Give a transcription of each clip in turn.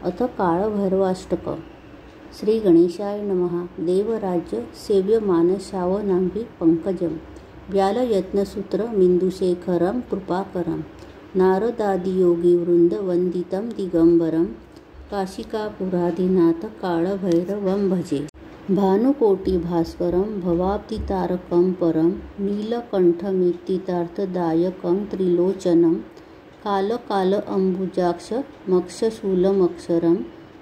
अथ काळभैरवाष्टकम्। श्री गणेशाय नमः। देवराज्य सेव्यमानशावनाम्भि पंकजं व्यालयत्नसूत्रमिन्दुशेखरं कृपाकरं नारदादियोगिवृन्द वन्दितं दिगंबरं काशिकापुराधिनाथ काळभैरवं भजे। भानुकोटिभास्वरं भवाब्धितारकं परं नीलकण्ठमित्तितार्थदायकं त्रिलोचनं कालकाल अम्बुजाक्ष मक्षशूलमक्षरं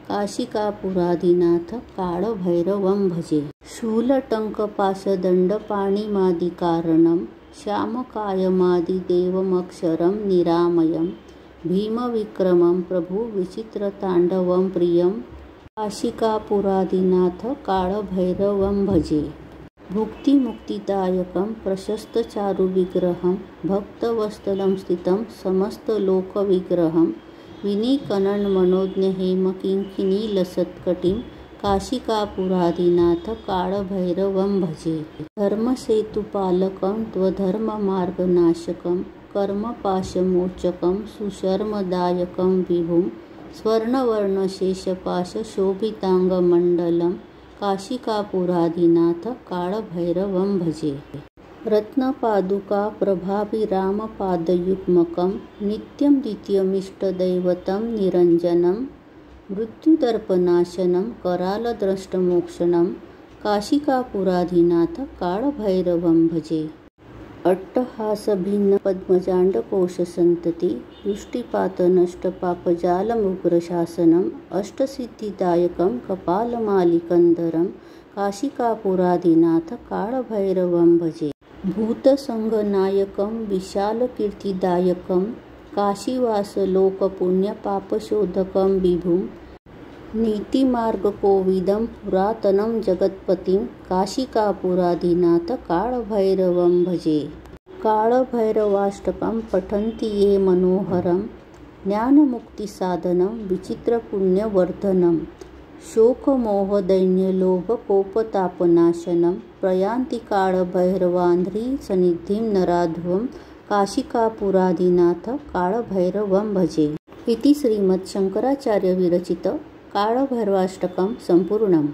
काशिकापुराधिनाथ काळभैरवं भजे। शूलटङ्कपाशदण्डपाणिमादिकारणं श्यामकायमादिदेवमक्षरं निरामयं भीमविक्रमं प्रभु विचित्रताण्डवं प्रियं काशिकापुराधिनाथ काळभैरवं भजे। भुक्तिमुक्तिदायकं प्रशस्तचारुविग्रहं भक्तवत्सलं स्थितं समस्तलोकविग्रहं विनीकणन्मनोज्ञहेमकिङ्किणीलसत्कटिं काशिकापुराधिनाथ काळभैरवं भजे। धर्मसेतुपालकं त्वधर्ममार्गनाशकं कर्मपाशमोचकं सुशर्मदायकं विभुं स्वर्णवर्णशेषपाशशोभिताङ्गमण्डलं काशिकापुराधिनाथ काळभैरवं भजे। रत्नपादुका प्रभाभिरामपादयुग्मकं नित्यं द्वितीयमिष्टदैवतं निरञ्जनं मृत्युदर्पनाशनं करालद्रष्टमोक्षणं काशिकापुराधिनाथ काळभैरवं भजे। अट्टहासभिन्नपद्मजाण्डकोशसन्तति दृष्टिपातनष्टपापजालमुग्रशासनम् अष्टसिद्धिदायकं कपालमालिकन्धरं काशिकापुराधिनाथ काळभैरवं भजे। भूतसङ्गनायकं विशालकीर्तिदायकं काशीवासलोकपुण्यपापशोधकं विभुं नीतिमार्गकोविदं पुरातनं जगत्पतिं काशिकापुराधिनाथ काळभैरवं भजे। काळभैरवाष्टकं पठन्ति ये मनोहरं ज्ञानमुक्तिसाधनं विचित्रपुण्यवर्धनं शोकमोहदैन्यलोभकोपतापनाशनं प्रयान्ति काळभैरवान्ध्रीसन्निधिं नराध्वं काशिकापुराधिनाथ काळभैरवं भजे। इति श्रीमद्शङ्कराचार्यविरचित काळभैरवाष्टकं सम्पूर्णम्।